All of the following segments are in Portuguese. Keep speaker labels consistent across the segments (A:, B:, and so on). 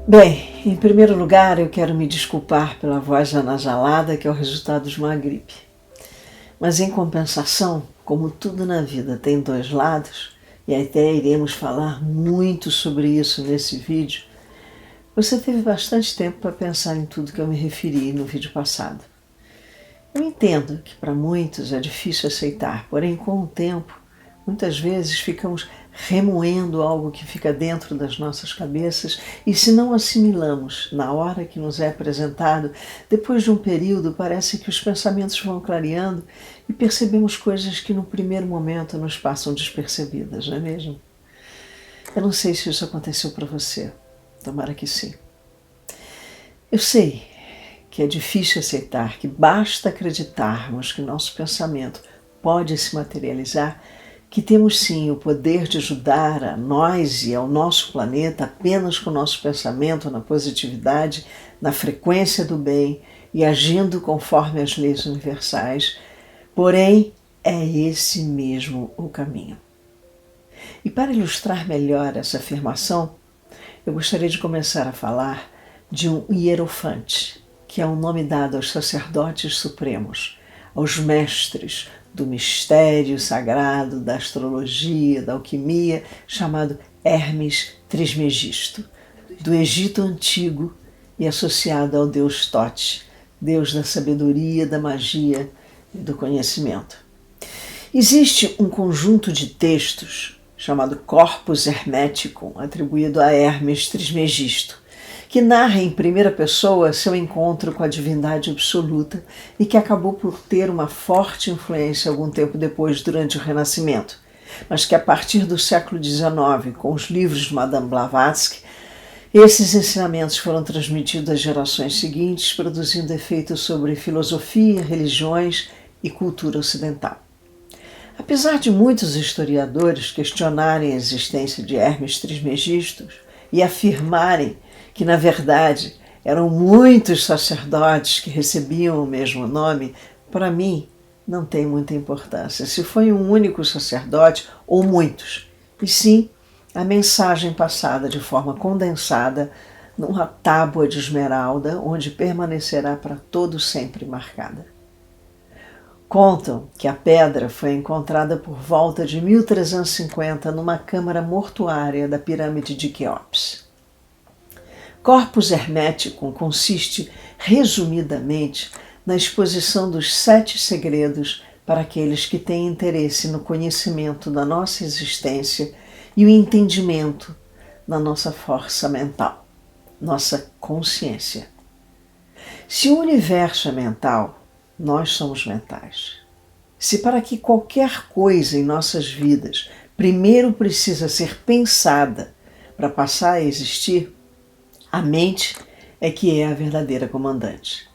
A: Bem, em primeiro lugar eu quero me desculpar pela voz anasalada, que é o resultado de uma gripe. Mas em compensação, como tudo na vida tem dois lados, e até iremos falar muito sobre isso nesse vídeo, você teve bastante tempo para pensar em tudo que eu me referi no vídeo passado. Eu entendo que para muitos é difícil aceitar, porém com o tempo, muitas vezes ficamos remoendo algo que fica dentro das nossas cabeças e se não assimilamos na hora que nos é apresentado, depois de um período parece que os pensamentos vão clareando e percebemos coisas que no primeiro momento nos passam despercebidas, não é mesmo? Eu não sei se isso aconteceu para você, tomara que sim. Eu sei que é difícil aceitar que basta acreditarmos que nosso pensamento pode se materializar, que temos sim o poder de ajudar a nós e ao nosso planeta apenas com o nosso pensamento na positividade, na frequência do bem e agindo conforme as leis universais. Porém, é esse mesmo o caminho. E para ilustrar melhor essa afirmação, eu gostaria de começar a falar de um hierofante, que é um nome dado aos sacerdotes supremos, aos mestres do mistério sagrado, da astrologia, da alquimia, chamado Hermes Trismegisto, do Egito Antigo e associado ao deus Tote, deus da sabedoria, da magia e do conhecimento. Existe um conjunto de textos chamado Corpus Hermeticum, atribuído a Hermes Trismegisto, que narra em primeira pessoa seu encontro com a divindade absoluta e que acabou por ter uma forte influência algum tempo depois, durante o Renascimento, mas que a partir do século XIX, com os livros de Madame Blavatsky, esses ensinamentos foram transmitidos às gerações seguintes, produzindo efeitos sobre filosofia, religiões e cultura ocidental. Apesar de muitos historiadores questionarem a existência de Hermes Trismegisto e afirmarem que, na verdade, eram muitos sacerdotes que recebiam o mesmo nome, para mim não tem muita importância se foi um único sacerdote ou muitos, e sim a mensagem passada de forma condensada numa tábua de esmeralda, onde permanecerá para todo sempre marcada. Contam que a pedra foi encontrada por volta de 1350 numa câmara mortuária da pirâmide de Quéops. Corpus Hermeticum consiste, resumidamente, na exposição dos 7 segredos para aqueles que têm interesse no conhecimento da nossa existência e o entendimento da nossa força mental, nossa consciência. Se o universo é mental, nós somos mentais. Se para que qualquer coisa em nossas vidas primeiro precisa ser pensada para passar a existir, a mente é que é a verdadeira comandante.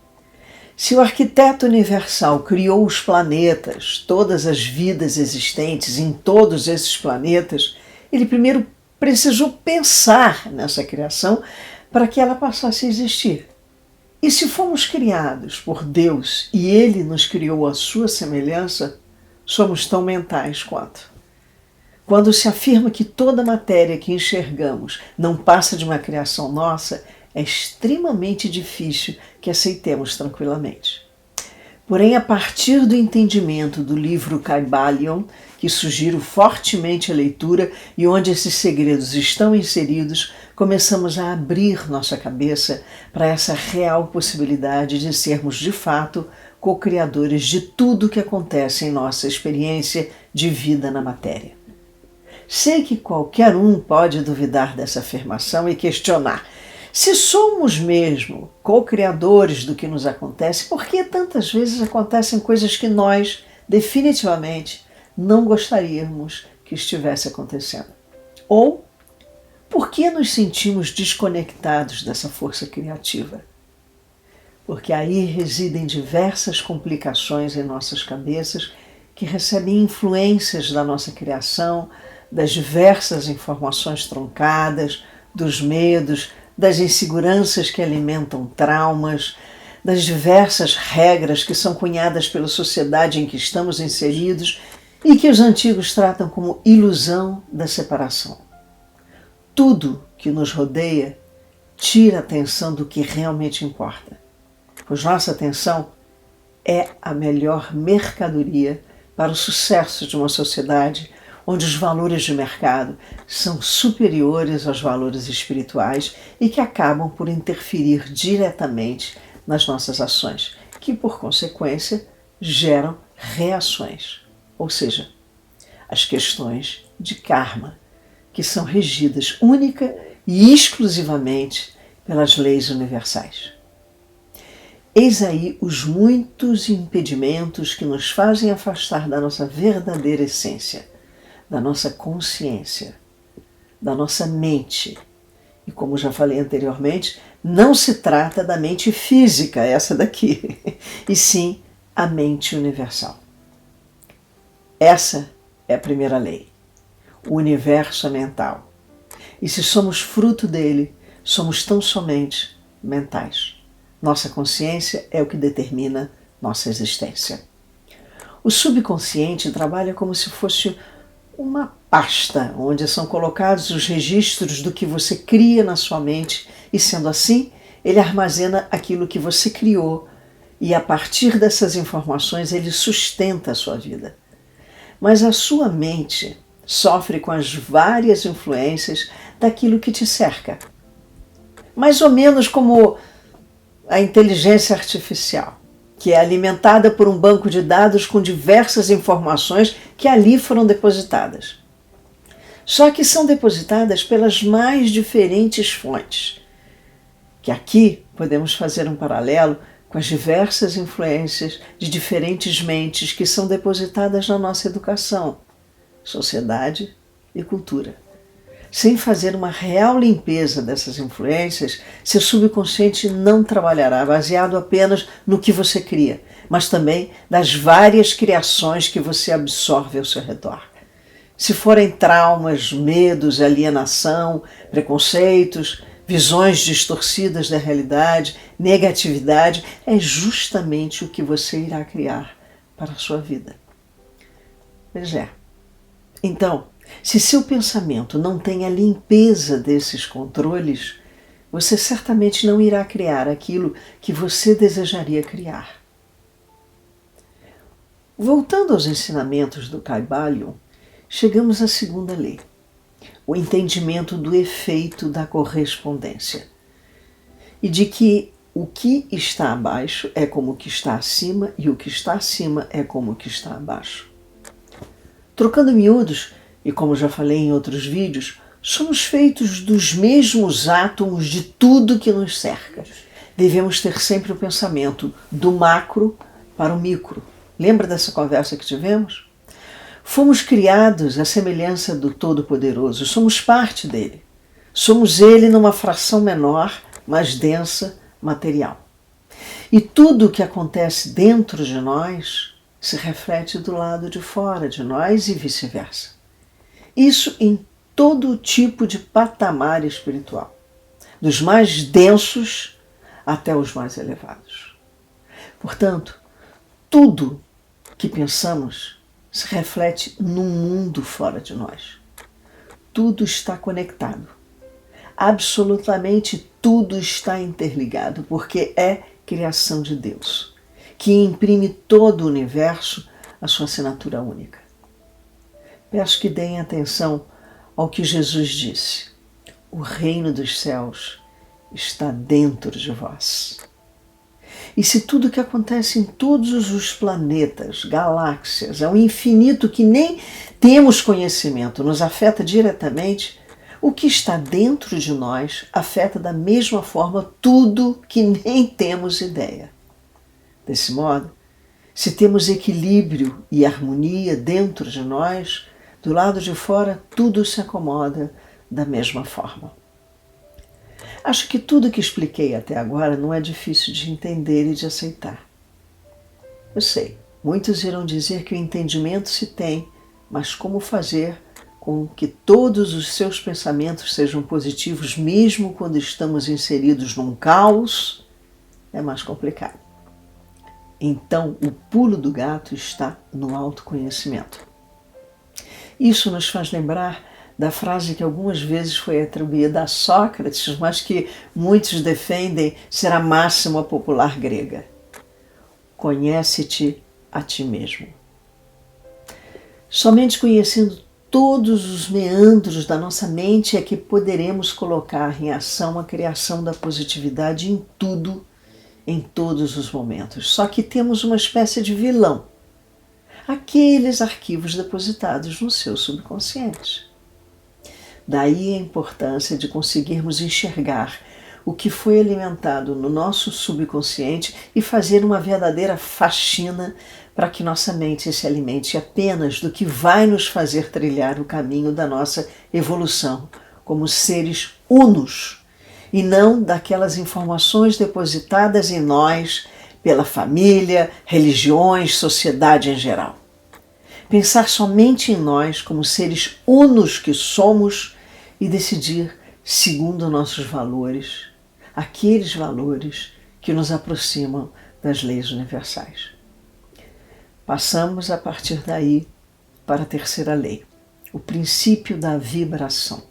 A: Se o arquiteto universal criou os planetas, todas as vidas existentes em todos esses planetas, ele primeiro precisou pensar nessa criação para que ela passasse a existir. E se fomos criados por Deus e Ele nos criou à sua semelhança, somos tão mentais quanto. Quando se afirma que toda matéria que enxergamos não passa de uma criação nossa, é extremamente difícil que aceitemos tranquilamente. Porém, a partir do entendimento do livro Kybalion, que sugiro fortemente a leitura e onde esses segredos estão inseridos, começamos a abrir nossa cabeça para essa real possibilidade de sermos, de fato, co-criadores de tudo que acontece em nossa experiência de vida na matéria. Sei que qualquer um pode duvidar dessa afirmação e questionar: se somos mesmo co-criadores do que nos acontece, por que tantas vezes acontecem coisas que nós, definitivamente, não gostaríamos que estivesse acontecendo? Ou, por que nos sentimos desconectados dessa força criativa? Porque aí residem diversas complicações em nossas cabeças que recebem influências da nossa criação, das diversas informações truncadas, dos medos, das inseguranças que alimentam traumas, das diversas regras que são cunhadas pela sociedade em que estamos inseridos e que os antigos tratam como ilusão da separação. Tudo que nos rodeia tira a atenção do que realmente importa. Pois nossa atenção é a melhor mercadoria para o sucesso de uma sociedade onde os valores de mercado são superiores aos valores espirituais e que acabam por interferir diretamente nas nossas ações, que, por consequência, geram reações, ou seja, as questões de karma, que são regidas única e exclusivamente pelas leis universais. Eis aí os muitos impedimentos que nos fazem afastar da nossa verdadeira essência, da nossa consciência, da nossa mente. E como já falei anteriormente, não se trata da mente física, essa daqui, e sim a mente universal. Essa é a primeira lei. O universo é mental. E se somos fruto dele, somos tão somente mentais. Nossa consciência é o que determina nossa existência. O subconsciente trabalha como se fosse uma pasta onde são colocados os registros do que você cria na sua mente e, sendo assim, ele armazena aquilo que você criou e, a partir dessas informações, ele sustenta a sua vida. Mas a sua mente sofre com as várias influências daquilo que te cerca. Mais ou menos como a inteligência artificial, que é alimentada por um banco de dados com diversas informações que ali foram depositadas. Só que são depositadas pelas mais diferentes fontes, que aqui podemos fazer um paralelo com as diversas influências de diferentes mentes que são depositadas na nossa educação, sociedade e cultura. Sem fazer uma real limpeza dessas influências, seu subconsciente não trabalhará baseado apenas no que você cria, mas também das várias criações que você absorve ao seu redor. Se forem traumas, medos, alienação, preconceitos, visões distorcidas da realidade, negatividade, é justamente o que você irá criar para a sua vida. Pois é. Então, se seu pensamento não tem a limpeza desses controles, você certamente não irá criar aquilo que você desejaria criar. Voltando aos ensinamentos do Kybalion, chegamos à segunda lei, o entendimento do efeito da correspondência, e de que o que está abaixo é como o que está acima e o que está acima é como o que está abaixo. Trocando miúdos, e como já falei em outros vídeos, somos feitos dos mesmos átomos de tudo que nos cerca. Devemos ter sempre o pensamento do macro para o micro. Lembra dessa conversa que tivemos? Fomos criados à semelhança do Todo-Poderoso, somos parte dele. Somos ele numa fração menor, mais densa, material. E tudo o que acontece dentro de nós se reflete do lado de fora de nós e vice-versa. Isso em todo tipo de patamar espiritual, dos mais densos até os mais elevados. Portanto, tudo que pensamos se reflete no mundo fora de nós. Tudo está conectado. Absolutamente tudo está interligado, porque é criação de Deus, que imprime todo o universo a sua assinatura única. Peço que deem atenção ao que Jesus disse. O reino dos céus está dentro de vós. E se tudo que acontece em todos os planetas, galáxias, ao infinito que nem temos conhecimento, nos afeta diretamente, o que está dentro de nós afeta da mesma forma tudo que nem temos ideia. Desse modo, se temos equilíbrio e harmonia dentro de nós, do lado de fora tudo se acomoda da mesma forma. Acho que tudo que expliquei até agora não é difícil de entender e de aceitar. Eu sei, muitos irão dizer que o entendimento se tem, mas como fazer com que todos os seus pensamentos sejam positivos, mesmo quando estamos inseridos num caos, é mais complicado. Então, o pulo do gato está no autoconhecimento. Isso nos faz lembrar da frase que algumas vezes foi atribuída a Sócrates, mas que muitos defendem ser a máxima popular grega: conhece-te a ti mesmo. Somente conhecendo todos os meandros da nossa mente é que poderemos colocar em ação a criação da positividade em tudo, em todos os momentos. Só que temos uma espécie de vilão: aqueles arquivos depositados no seu subconsciente. Daí a importância de conseguirmos enxergar o que foi alimentado no nosso subconsciente e fazer uma verdadeira faxina para que nossa mente se alimente apenas do que vai nos fazer trilhar o caminho da nossa evolução como seres unos, e não daquelas informações depositadas em nós pela família, religiões, sociedade em geral. Pensar somente em nós como seres unos que somos e decidir segundo nossos valores, aqueles valores que nos aproximam das leis universais. Passamos a partir daí para a terceira lei, o princípio da vibração,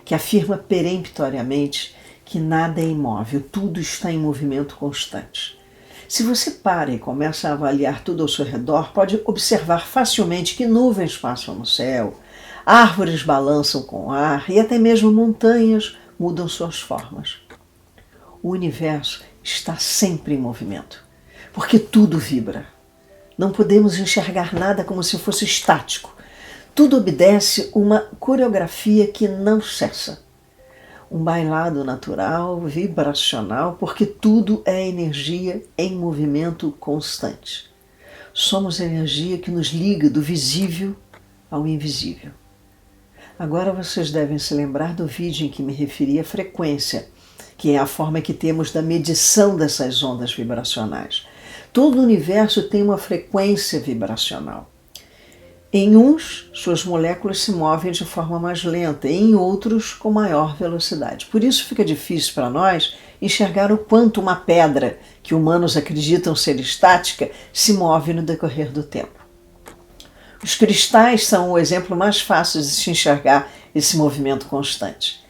A: que afirma peremptoriamente que nada é imóvel, tudo está em movimento constante. Se você para e começa a avaliar tudo ao seu redor, pode observar facilmente que nuvens passam no céu, árvores balançam com o ar e até mesmo montanhas mudam suas formas. O universo está sempre em movimento, porque tudo vibra. Não podemos enxergar nada como se fosse estático. Tudo obedece uma coreografia que não cessa. Um bailado natural, vibracional, porque tudo é energia em movimento constante. Somos a energia que nos liga do visível ao invisível. Agora vocês devem se lembrar do vídeo em que me referi à frequência, que é a forma que temos da medição dessas ondas vibracionais. Todo o universo tem uma frequência vibracional. Em uns, suas moléculas se movem de forma mais lenta, e em outros, com maior velocidade. Por isso fica difícil para nós enxergar o quanto uma pedra, que humanos acreditam ser estática, se move no decorrer do tempo. Os cristais são o exemplo mais fácil de se enxergar esse movimento constante.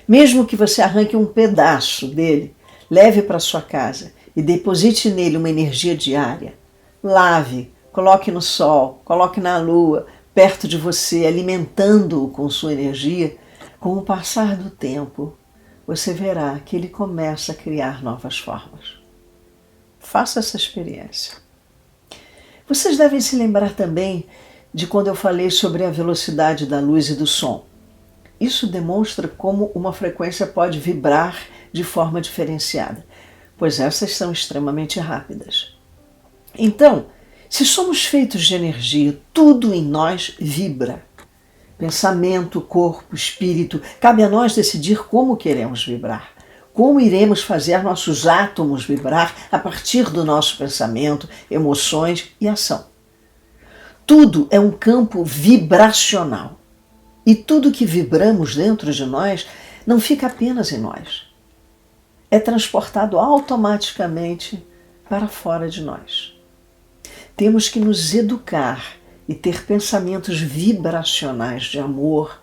A: Mesmo que você arranque um pedaço dele, leve para sua casa e deposite nele uma energia diária, lave, coloque no sol, coloque na lua, perto de você, alimentando-o com sua energia, com o passar do tempo, você verá que ele começa a criar novas formas. Faça essa experiência. Vocês devem se lembrar também de quando eu falei sobre a velocidade da luz e do som. Isso demonstra como uma frequência pode vibrar de forma diferenciada, pois essas são extremamente rápidas. Então, se somos feitos de energia, tudo em nós vibra. Pensamento, corpo, espírito, cabe a nós decidir como queremos vibrar. Como iremos fazer nossos átomos vibrar a partir do nosso pensamento, emoções e ação. Tudo é um campo vibracional. E tudo que vibramos dentro de nós não fica apenas em nós. É transportado automaticamente para fora de nós. Temos que nos educar e ter pensamentos vibracionais de amor,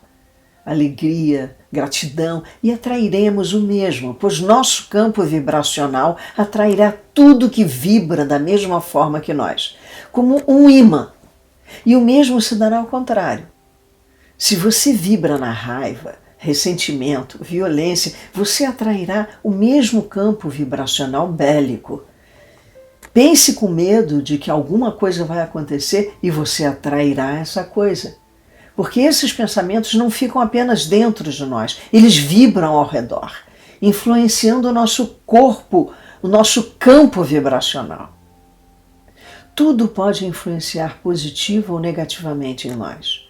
A: alegria, gratidão, e atrairemos o mesmo, pois nosso campo vibracional atrairá tudo que vibra da mesma forma que nós, como um imã. E o mesmo se dará ao contrário. Se você vibra na raiva, ressentimento, violência, você atrairá o mesmo campo vibracional bélico. Pense com medo de que alguma coisa vai acontecer e você atrairá essa coisa. Porque esses pensamentos não ficam apenas dentro de nós, eles vibram ao redor, influenciando o nosso corpo, o nosso campo vibracional. Tudo pode influenciar positivo ou negativamente em nós.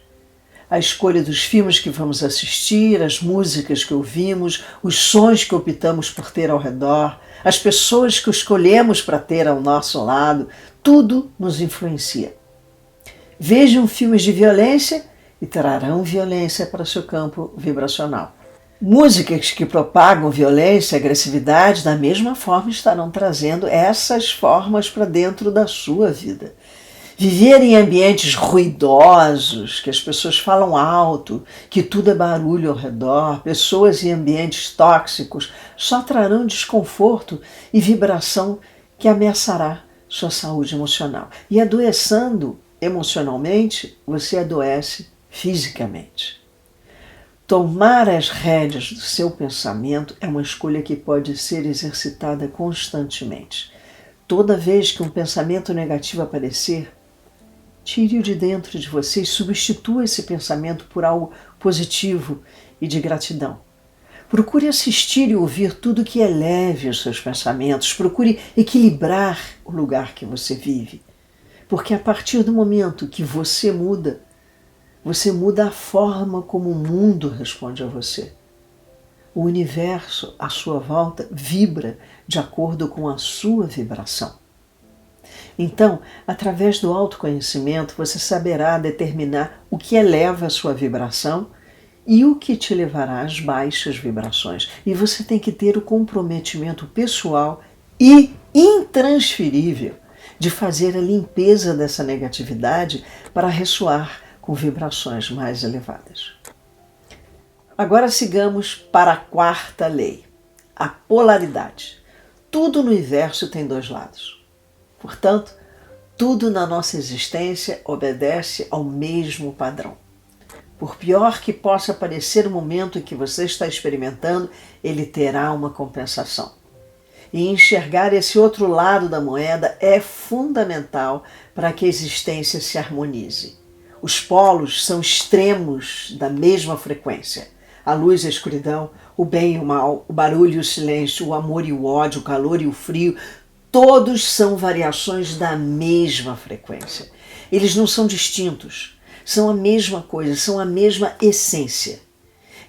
A: A escolha dos filmes que vamos assistir, as músicas que ouvimos, os sons que optamos por ter ao redor, as pessoas que escolhemos para ter ao nosso lado, tudo nos influencia. Vejam filmes de violência e trarão violência para o seu campo vibracional. Músicas que propagam violência e agressividade, da mesma forma estarão trazendo essas formas para dentro da sua vida. Viver em ambientes ruidosos, que as pessoas falam alto, que tudo é barulho ao redor, pessoas em ambientes tóxicos, só trarão desconforto e vibração que ameaçará sua saúde emocional. E adoecendo emocionalmente, você adoece fisicamente. Tomar as rédeas do seu pensamento é uma escolha que pode ser exercitada constantemente. Toda vez que um pensamento negativo aparecer, tire-o de dentro de você e substitua esse pensamento por algo positivo e de gratidão. Procure assistir e ouvir tudo que eleve os seus pensamentos. Procure equilibrar o lugar que você vive. Porque a partir do momento que você muda a forma como o mundo responde a você. O universo à sua volta vibra de acordo com a sua vibração. Então, através do autoconhecimento, você saberá determinar o que eleva a sua vibração e o que te levará às baixas vibrações. E você tem que ter o comprometimento pessoal e intransferível de fazer a limpeza dessa negatividade para ressoar com vibrações mais elevadas. Agora sigamos para a quarta lei, a polaridade. Tudo no universo tem dois lados. Portanto, tudo na nossa existência obedece ao mesmo padrão. Por pior que possa parecer o momento em que você está experimentando, ele terá uma compensação. E enxergar esse outro lado da moeda é fundamental para que a existência se harmonize. Os polos são extremos da mesma frequência. A luz e a escuridão, o bem e o mal, o barulho e o silêncio, o amor e o ódio, o calor e o frio, todos são variações da mesma frequência. Eles não são distintos, são a mesma coisa, são a mesma essência.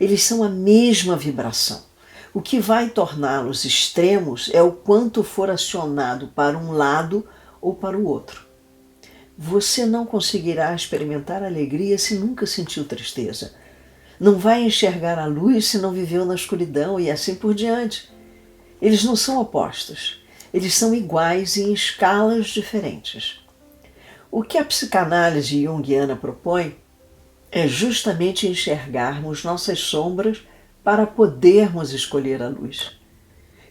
A: Eles são a mesma vibração. O que vai torná-los extremos é o quanto for acionado para um lado ou para o outro. Você não conseguirá experimentar alegria se nunca sentiu tristeza. Não vai enxergar a luz se não viveu na escuridão e assim por diante. Eles não são opostos. Eles são iguais em escalas diferentes. O que a psicanálise junguiana propõe é justamente enxergarmos nossas sombras para podermos escolher a luz.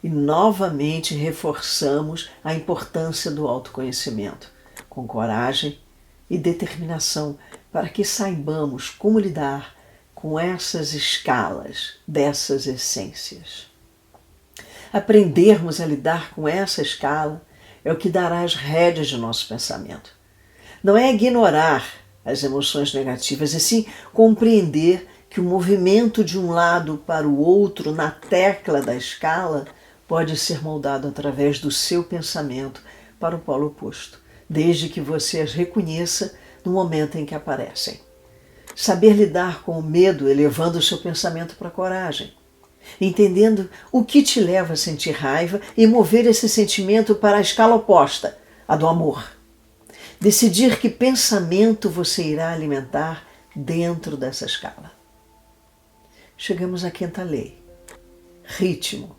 A: E novamente reforçamos a importância do autoconhecimento, com coragem e determinação, para que saibamos como lidar com essas escalas dessas essências. Aprendermos a lidar com essa escala é o que dará as rédeas de nosso pensamento. Não é ignorar as emoções negativas, e sim compreender que o movimento de um lado para o outro na tecla da escala pode ser moldado através do seu pensamento para o polo oposto, desde que você as reconheça no momento em que aparecem. Saber lidar com o medo elevando o seu pensamento para a coragem, entendendo o que te leva a sentir raiva e mover esse sentimento para a escala oposta, a do amor. Decidir que pensamento você irá alimentar dentro dessa escala. Chegamos à quinta lei, ritmo.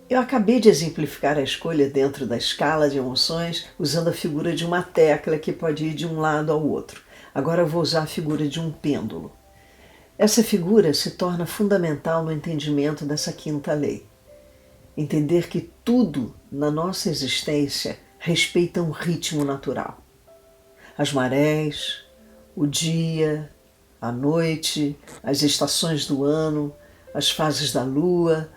A: Eu acabei de exemplificar a escolha dentro da escala de emoções usando a figura de uma tecla que pode ir de um lado ao outro. Agora eu vou usar a figura de um pêndulo. Essa figura se torna fundamental no entendimento dessa quinta lei. Entender que tudo na nossa existência respeita um ritmo natural. As marés, o dia, a noite, as estações do ano, as fases da lua,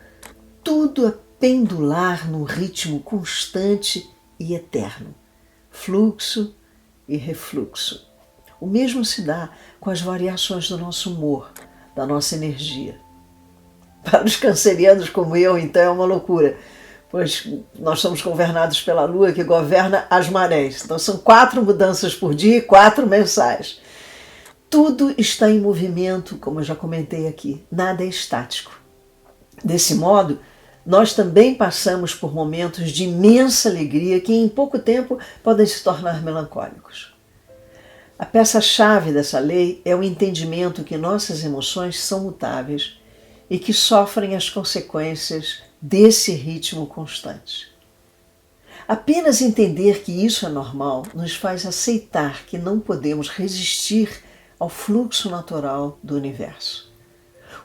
A: tudo é pendular num ritmo constante e eterno, fluxo e refluxo. O mesmo se dá com as variações do nosso humor, da nossa energia. Para os cancerianos como eu, então, é uma loucura, pois nós somos governados pela Lua, que governa as marés. Então são 4 mudanças por dia e 4 mensais. Tudo está em movimento, como eu já comentei aqui, nada é estático. Desse modo, nós também passamos por momentos de imensa alegria que em pouco tempo podem se tornar melancólicos. A peça-chave dessa lei é o entendimento que nossas emoções são mutáveis e que sofrem as consequências desse ritmo constante. Apenas entender que isso é normal nos faz aceitar que não podemos resistir ao fluxo natural do universo.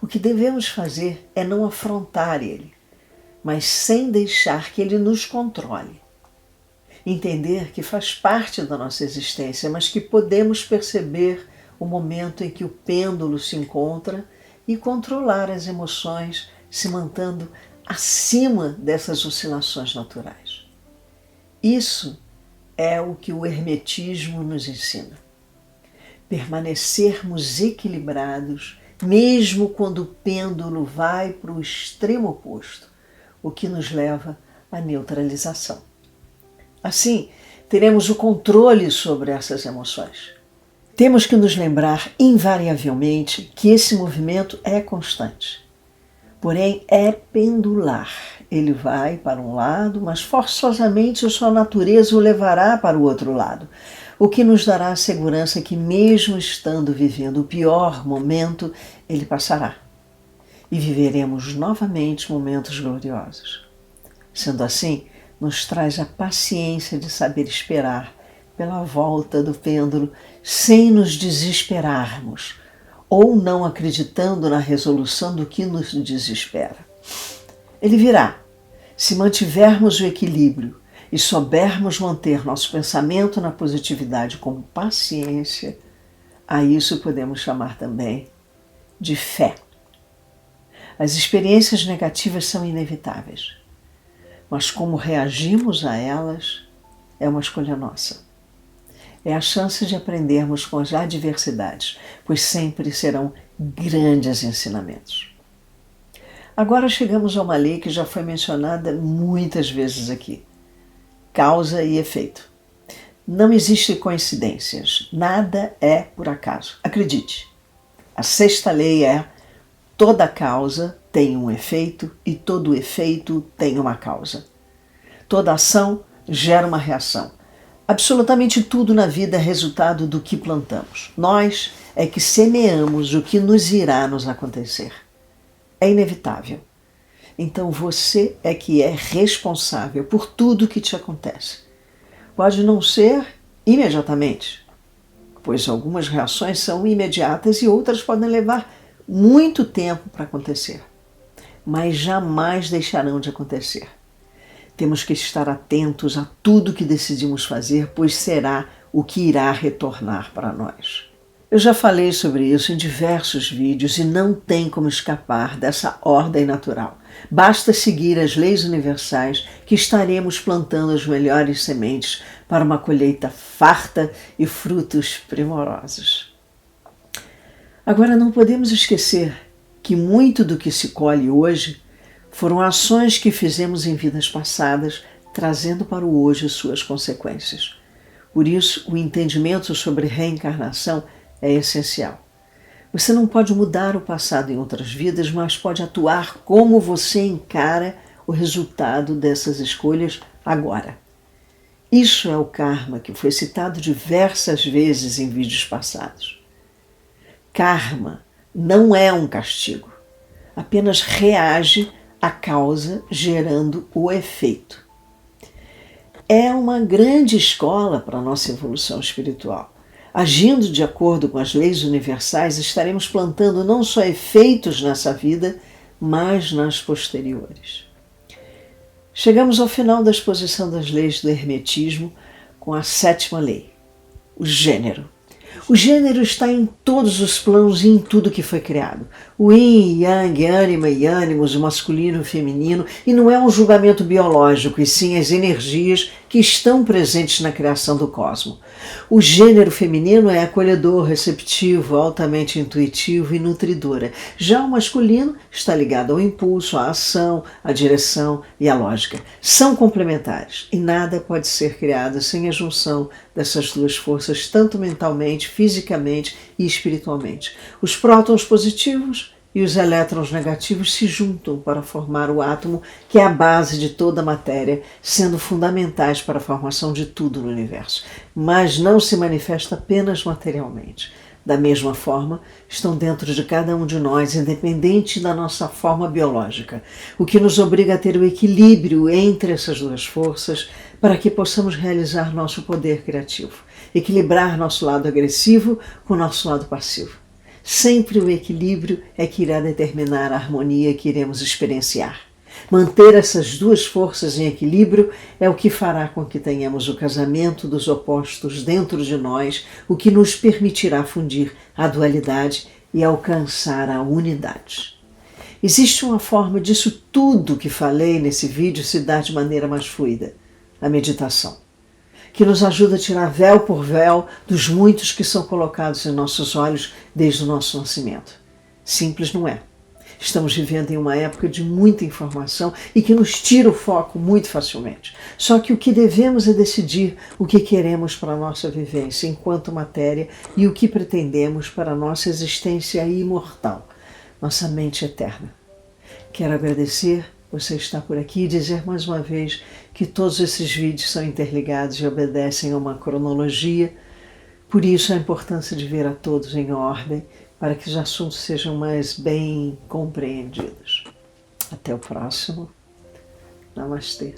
A: O que devemos fazer é não afrontar ele, mas sem deixar que ele nos controle. Entender que faz parte da nossa existência, mas que podemos perceber o momento em que o pêndulo se encontra e controlar as emoções, se mantendo acima dessas oscilações naturais. Isso é o que o hermetismo nos ensina. Permanecermos equilibrados, mesmo quando o pêndulo vai para o extremo oposto, o que nos leva à neutralização. Assim, teremos o controle sobre essas emoções. Temos que nos lembrar invariavelmente que esse movimento é constante. Porém, é pendular. Ele vai para um lado, mas forçosamente a sua natureza o levará para o outro lado, o que nos dará a segurança que, mesmo estando vivendo o pior momento, ele passará. E viveremos novamente momentos gloriosos. Sendo assim, nos traz a paciência de saber esperar pela volta do pêndulo sem nos desesperarmos ou não acreditando na resolução do que nos desespera. Ele virá, se mantivermos o equilíbrio e soubermos manter nosso pensamento na positividade com paciência, a isso podemos chamar também de fé. As experiências negativas são inevitáveis, mas como reagimos a elas é uma escolha nossa. É a chance de aprendermos com as adversidades, pois sempre serão grandes ensinamentos. Agora chegamos a uma lei que já foi mencionada muitas vezes aqui. Causa e efeito. Não existem coincidências, nada é por acaso. Acredite, a sexta lei é: toda causa tem um efeito e todo efeito tem uma causa. Toda ação gera uma reação. Absolutamente tudo na vida é resultado do que plantamos. Nós é que semeamos o que nos irá nos acontecer. É inevitável. Então você é que é responsável por tudo que te acontece. Pode não ser imediatamente, pois algumas reações são imediatas e outras podem levar muito tempo para acontecer, mas jamais deixarão de acontecer. Temos que estar atentos a tudo que decidimos fazer, pois será o que irá retornar para nós. Eu já falei sobre isso em diversos vídeos e não tem como escapar dessa ordem natural. Basta seguir as leis universais que estaremos plantando as melhores sementes para uma colheita farta e frutos primorosos. Agora, não podemos esquecer que muito do que se colhe hoje foram ações que fizemos em vidas passadas, trazendo para o hoje suas consequências. Por isso, o entendimento sobre reencarnação é essencial. Você não pode mudar o passado em outras vidas, mas pode atuar como você encara o resultado dessas escolhas agora. Isso é o karma que foi citado diversas vezes em vídeos passados. Karma não é um castigo, apenas reage à causa gerando o efeito. É uma grande escola para a nossa evolução espiritual. Agindo de acordo com as leis universais, estaremos plantando não só efeitos nessa vida, mas nas posteriores. Chegamos ao final da exposição das leis do hermetismo com a sétima lei, o gênero. O gênero está em todos os planos e em tudo que foi criado. O yin e yang, ânima e ânimos, o masculino e o feminino, e não é um julgamento biológico, e sim as energias que estão presentes na criação do cosmos. O gênero feminino é acolhedor, receptivo, altamente intuitivo e nutridora. Já o masculino está ligado ao impulso, à ação, à direção e à lógica. São complementares e nada pode ser criado sem a junção dessas duas forças, tanto mentalmente, fisicamente e espiritualmente. Os prótons positivos e os elétrons negativos se juntam para formar o átomo, que é a base de toda a matéria, sendo fundamentais para a formação de tudo no universo. Mas não se manifesta apenas materialmente. Da mesma forma, estão dentro de cada um de nós, independente da nossa forma biológica, o que nos obriga a ter o equilíbrio entre essas duas forças para que possamos realizar nosso poder criativo, equilibrar nosso lado agressivo com nosso lado passivo. Sempre o equilíbrio é que irá determinar a harmonia que iremos experienciar. Manter essas duas forças em equilíbrio é o que fará com que tenhamos o casamento dos opostos dentro de nós, o que nos permitirá fundir a dualidade e alcançar a unidade. Existe uma forma disso tudo que falei nesse vídeo se dar de maneira mais fluida: a meditação, que nos ajuda a tirar véu por véu dos muitos que são colocados em nossos olhos desde o nosso nascimento. Simples não é. Estamos vivendo em uma época de muita informação e que nos tira o foco muito facilmente. Só que o que devemos é decidir o que queremos para a nossa vivência enquanto matéria e o que pretendemos para a nossa existência imortal, nossa mente eterna. Quero agradecer você estar por aqui e dizer mais uma vez que todos esses vídeos são interligados e obedecem a uma cronologia. Por isso a importância de ver a todos em ordem, para que os assuntos sejam mais bem compreendidos. Até o próximo. Namastê.